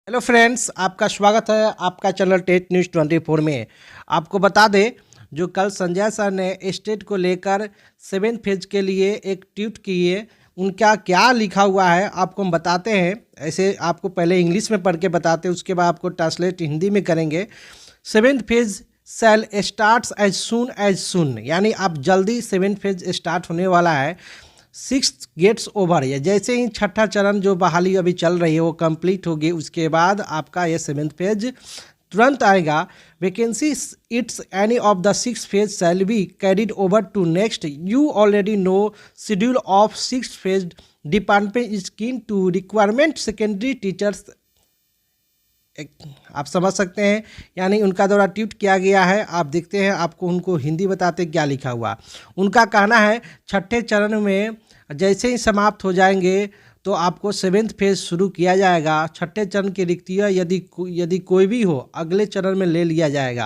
Hello friends, आपका स्वागत है आपका चैनल टेट न्यूज़ 24 में। आपको बता दें, जो कल संजय सर ने स्टेट को लेकर 7th फेज के लिए एक ट्वीट किए, उनका क्या लिखा हुआ है आपको हम बताते हैं। ऐसे आपको पहले इंग्लिश में पढ़ के बताते हैं, उसके बाद आपको ट्रांसलेट हिंदी में करेंगे। 7th phase sale starts as soon, यानी आप जल्दी 7th फेज स्टार्ट होने वाला है। 6th गेट्स ओवर, या जैसे ही छठा चरण जो बहाली अभी चल रही है वो कंप्लीट होगी, उसके बाद आपका ये 7th फेज तुरंत आएगा। Vacancy its any of the 6th phase shall be carried over to next. You already know schedule of 6th phase department is keen to requirement secondary teachers. आप समझ सकते हैं, यानी उनका द्वारा ट्वीट किया गया है। आप देखते हैं, आपको उनको हिंदी बताते क्या लिखा हुआ। उनका कहना है छठे चरण में जैसे ही समाप्त हो जाएंगे तो आपको 7th फेज शुरू किया जाएगा। छठे चरण की रिक्तियाँ यदि कोई भी हो अगले चरण में ले लिया जाएगा,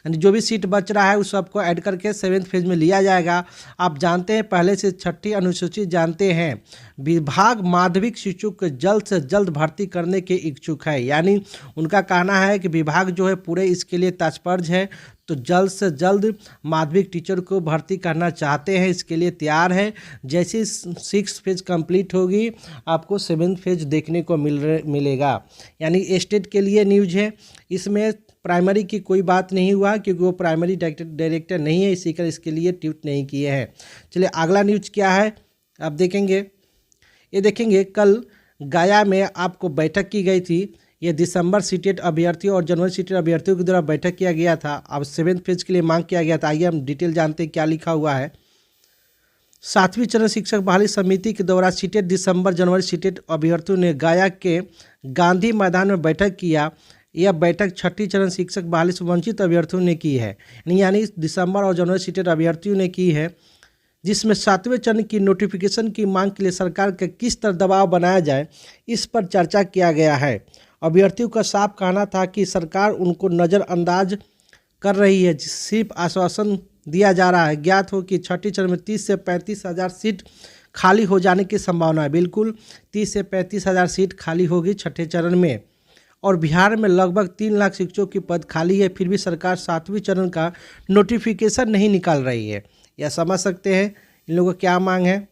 यानी जो भी सीट बच रहा है उस सबको ऐड करके 7th फेज में लिया जाएगा। आप जानते हैं, पहले से छठी अनुसूची जानते हैं, विभाग माध्यमिक शिक्षक को जल्द से जल्द भर्ती करने के इच्छुक है। यानी उनका कहना है कि विभाग जो है पूरे इसके लिए तत्पर है, तो जल्द से जल्द माध्यमिक टीचर को भर्ती करना चाहते हैं, इसके लिए तैयार है। जैसे 6th फेज कंप्लीट होगी आपको 7th फेज देखने को मिलेगा। यानी स्टेट के लिए न्यूज़ है, इसमें प्राइमरी की कोई बात नहीं हुआ क्योंकि वो प्राइमरी डायरेक्टर नहीं है, इसी कर इसके लिए ट्वीट नहीं किए हैं। चलिए अगला न्यूज़ क्या है आप देखेंगे। ये देखेंगे, कल गया में आपको बैठक की गई थी। ये दिसंबर सीटेट अभ्यर्थियों और जनवरी सीटेट अभ्यर्थियों के द्वारा बैठक किया गया था। अब 7th फेज के लिए मांग किया गया था। आइए हम डिटेल जानते हैं क्या लिखा हुआ है। 7वीं चरण शिक्षक बहाली समिति के द्वारा सीटेट दिसंबर जनवरी सीटेट अभ्यर्थियों ने गया के गांधी मैदान में बैठक किया। यह बैठक छठी चरण शिक्षक बहाली से वंचित अभ्यर्थियों ने की है, यानी दिसंबर और जनवरी सीटेट अभ्यर्थियों ने की है, जिसमें 7वें चरण की नोटिफिकेशन की मांग के लिए सरकार का किस तरह दबाव बनाया जाए, इस पर चर्चा किया गया है। अभ्यर्थियों का साफ कहना था कि सरकार उनको नज़रअंदाज कर रही है, सिर्फ आश्वासन दिया जा रहा है। ज्ञात हो कि छठी चरण में 30 से 35 हज़ार सीट खाली हो जाने की संभावना है। बिल्कुल 30 से 35 हज़ार सीट खाली होगी छठे चरण में, और बिहार में लगभग 3 लाख शिक्षकों की पद खाली है। फिर भी सरकार 7वें चरण का नोटिफिकेशन नहीं निकाल रही है। यह समझ सकते हैं इन लोगों की क्या मांग है।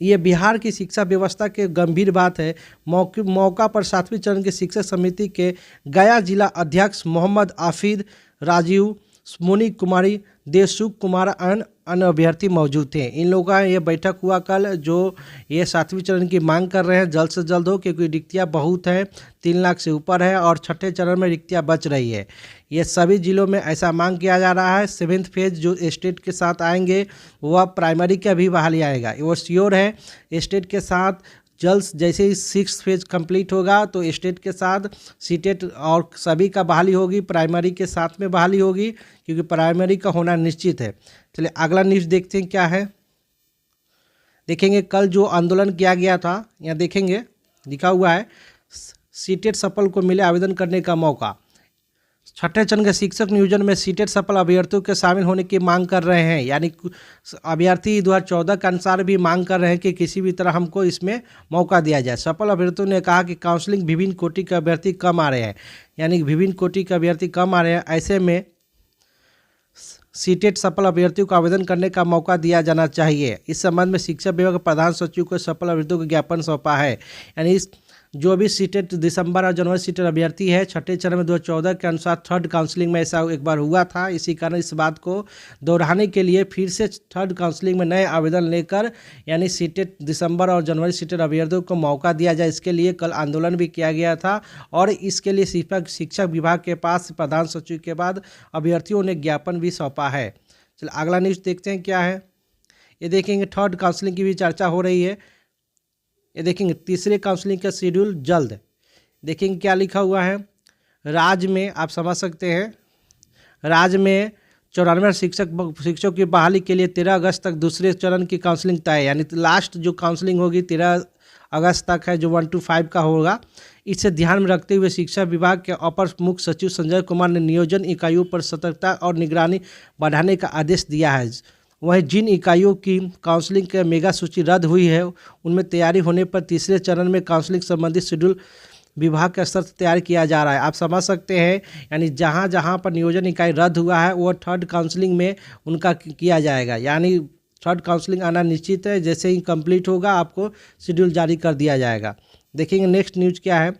ये बिहार की शिक्षा व्यवस्था के गंभीर बात है। मौका पर 7वीं चरण के शिक्षक समिति के गया जिला अध्यक्ष मोहम्मद आफिद, राजीव, मोनी कुमारी, देशसुख कुमार अन्य अभ्यर्थी मौजूद थे। इन लोगों का ये बैठक हुआ कल, जो ये 7वीं चरण की मांग कर रहे हैं जल्द से जल्द हो, क्योंकि रिक्तियाँ बहुत हैं, 3 लाख से ऊपर है, और छठे चरण में रिक्तियाँ बच रही है। ये सभी जिलों में ऐसा मांग किया जा रहा है। 7th फेज जो स्टेट के साथ आएंगे वह प्राइमरी का भी बहाली आएगा, वो श्योर है। स्टेट के साथ जल्द जैसे ही 6th फेज कंप्लीट होगा तो स्टेट के साथ सीटेट और सभी का बहाली होगी, प्राइमरी के साथ में बहाली होगी, क्योंकि प्राइमरी का होना निश्चित है। चलिए अगला न्यूज़ देखते हैं क्या है। देखेंगे कल जो आंदोलन किया गया था, यहाँ देखेंगे लिखा हुआ है सीटेट सफल को मिले आवेदन करने का मौका। छठे चरण के शिक्षक नियोजन में सीटेट सफल अभ्यर्थियों के शामिल होने की मांग कर रहे हैं। यानी अभ्यर्थी 2014 के अनुसार भी मांग कर रहे हैं कि किसी भी तरह हमको इसमें मौका दिया जाए। सफल अभ्यर्थियों ने कहा कि काउंसलिंग विभिन्न कोटि के अभ्यर्थी कम आ रहे हैं, यानी विभिन्न कोटि के अभ्यर्थी कम आ रहे हैं। ऐसे में सीटेट सफल अभ्यर्थियों को आवेदन करने का मौका दिया जाना चाहिए। इस संबंध में शिक्षा विभाग के प्रधान सचिव को सफल अभ्यर्थियों को ज्ञापन सौंपा है। यानी जो भी सीटेट दिसंबर और जनवरी सीटेट अभ्यर्थी है छठे चरण में 2014 के अनुसार थर्ड काउंसलिंग में ऐसा एक बार हुआ था, इसी कारण इस बात को दोहराने के लिए फिर से थर्ड काउंसलिंग में नए आवेदन लेकर यानी सीटेट दिसंबर और जनवरी सीटेट अभ्यर्थियों को मौका दिया जाए। इसके लिए कल आंदोलन भी किया गया था, और इसके लिए शिक्षा विभाग के पास प्रधान सचिव के बाद अभ्यर्थियों ने ज्ञापन भी सौंपा है। चलिए अगला न्यूज़ देखते हैं क्या है। ये देखेंगे थर्ड काउंसलिंग की भी चर्चा हो रही है। ये देखेंगे तीसरे काउंसलिंग का शेड्यूल जल्द। देखेंगे क्या लिखा हुआ है। राज्य में आप समझ सकते हैं, राज्य में 94 शिक्षकों की बहाली के लिए 13 अगस्त तक दूसरे चरण की काउंसलिंग तय है। यानी लास्ट जो काउंसलिंग होगी 13 अगस्त तक है, जो 1 to 5 का होगा। इसे ध्यान में रखते हुए शिक्षा विभाग के अपर मुख्य सचिव संजय कुमार ने नियोजन इकाइयों पर सतर्कता और निगरानी बढ़ाने का आदेश दिया है। वहीं जिन इकाइयों की काउंसलिंग की मेगा सूची रद्द हुई है, उनमें तैयारी होने पर तीसरे चरण में काउंसलिंग संबंधी शेड्यूल विभाग के स्तर से तैयार किया जा रहा है। आप समझ सकते हैं, यानी जहाँ जहाँ पर नियोजन इकाई रद्द हुआ है वो थर्ड काउंसलिंग में उनका किया जाएगा। यानी थर्ड काउंसलिंग आना निश्चित है। जैसे ही कंप्लीट होगा आपको शेड्यूल जारी कर दिया जाएगा। देखेंगे नेक्स्ट न्यूज़ क्या है।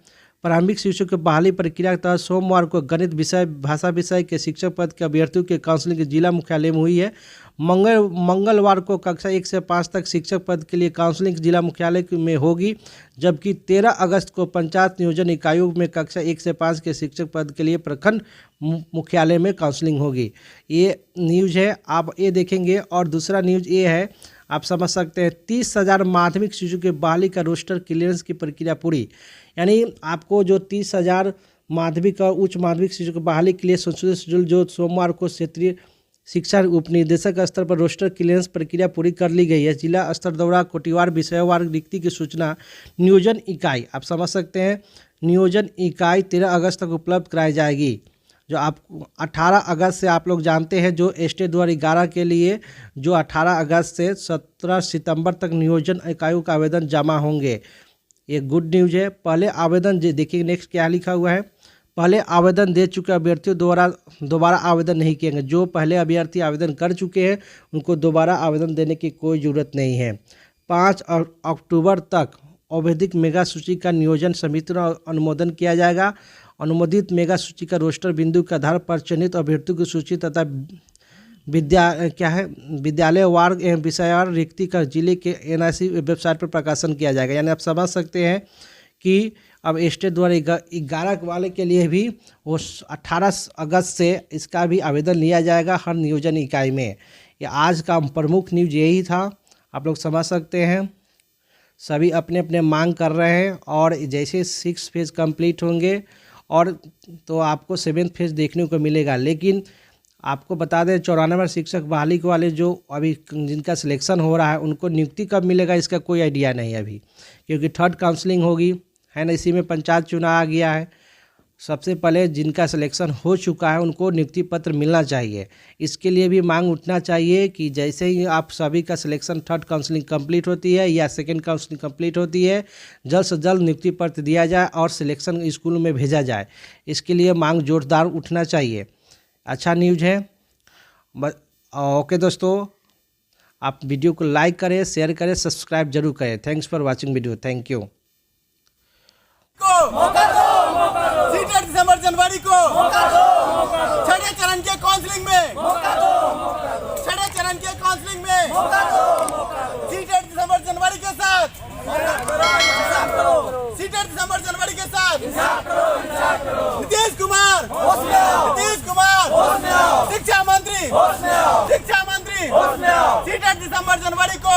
प्रारंभिक शिक्षक की बहाली प्रक्रिया के तहत सोमवार को गणित विषय भाषा विषय के शिक्षक पद के अभ्यर्थियों की काउंसलिंग जिला मुख्यालय में हुई है। मंगलवार को कक्षा 1 से 5 तक शिक्षक पद के लिए काउंसलिंग जिला मुख्यालय में होगी, जबकि 13 अगस्त को पंचायत नियोजन इकाइयों में कक्षा 1 से 5 के शिक्षक पद के लिए प्रखंड मुख्यालय में काउंसलिंग होगी। ये न्यूज़ है, आप ये देखेंगे। और दूसरा न्यूज़ ये है, आप समझ सकते हैं 30,000 माध्यमिक शिशु के बहाली का रोस्टर क्लियरेंस की प्रक्रिया पूरी। यानी आपको जो 30,000 माध्यमिक और उच्च माध्यमिक शिशु की बहाली के लिए संशोधित शेड्यूल जो सोमवार को क्षेत्रीय शिक्षा उपनिदेशक स्तर पर रोस्टर क्लियरेंस प्रक्रिया पूरी कर ली गई है। जिला स्तर द्वारा कोटिवार विषयवार रिक्ति की सूचना नियोजन इकाई, आप समझ सकते हैं, नियोजन इकाई 13 अगस्त तक उपलब्ध कराई जाएगी। जो आप 18 अगस्त से आप लोग जानते हैं, जो स्टेट 2011 के लिए जो 18 अगस्त से 17 सितंबर तक नियोजन इकाइयों का आवेदन जमा होंगे। ये गुड न्यूज़ है। पहले आवेदन देखिए नेक्स्ट क्या लिखा हुआ है। पहले आवेदन दे चुके अभ्यर्थियों दोबारा आवेदन नहीं किएंगे। जो पहले अभ्यर्थी आवेदन कर चुके हैं उनको दोबारा आवेदन देने की कोई ज़रूरत नहीं है। 5 अक्टूबर तक औद्योगिक मेगा सूची का नियोजन समिति द्वारा अनुमोदन किया जाएगा। अनुमोदित मेगा सूची का रोस्टर बिंदु के आधार पर चयनित अभ्यर्थियों की सूची तथा विद्यालयवार एवं विषयवार रिक्ति का जिले के NIC वेबसाइट पर प्रकाशन किया जाएगा। यानी आप समझ सकते हैं कि अब स्टेट द्वारा 11 वाले के लिए भी वो 18 अगस्त से इसका भी आवेदन लिया जाएगा हर नियोजन इकाई में। ये आज का प्रमुख न्यूज़ यही था, आप लोग समझ सकते हैं। सभी अपने अपने मांग कर रहे हैं और जैसे 6 फेज़ कंप्लीट होंगे और तो आपको 7th फेज़ देखने को मिलेगा। लेकिन आपको बता दें 94 शिक्षक बहाली के वाले जो अभी जिनका सिलेक्शन हो रहा है उनको नियुक्ति कब मिलेगा इसका कोई आइडिया नहीं है अभी, क्योंकि थर्ड काउंसलिंग होगी है ना। इसी में पंचायत चुनाव आ गया है। सबसे पहले जिनका सिलेक्शन हो चुका है उनको नियुक्ति पत्र मिलना चाहिए। इसके लिए भी मांग उठना चाहिए कि जैसे ही आप सभी का सिलेक्शन थर्ड काउंसलिंग कंप्लीट होती है या सेकंड काउंसलिंग कंप्लीट होती है, जल्द से जल्द नियुक्ति पत्र दिया जाए और सिलेक्शन स्कूल में भेजा जाए। इसके लिए मांग जोरदार उठना चाहिए। अच्छा न्यूज़ है। ओके दोस्तों, आप वीडियो को लाइक करें, शेयर करें, सब्सक्राइब जरूर करें। Thanks for watching video. Thank you. CTET दिसंबर जनवरी को छठे चरण के काउंसलिंग में सीटेट दिसंबर जनवरी के साथ नीतीश कुमार शिक्षा मंत्री सीटेट दिसंबर जनवरी को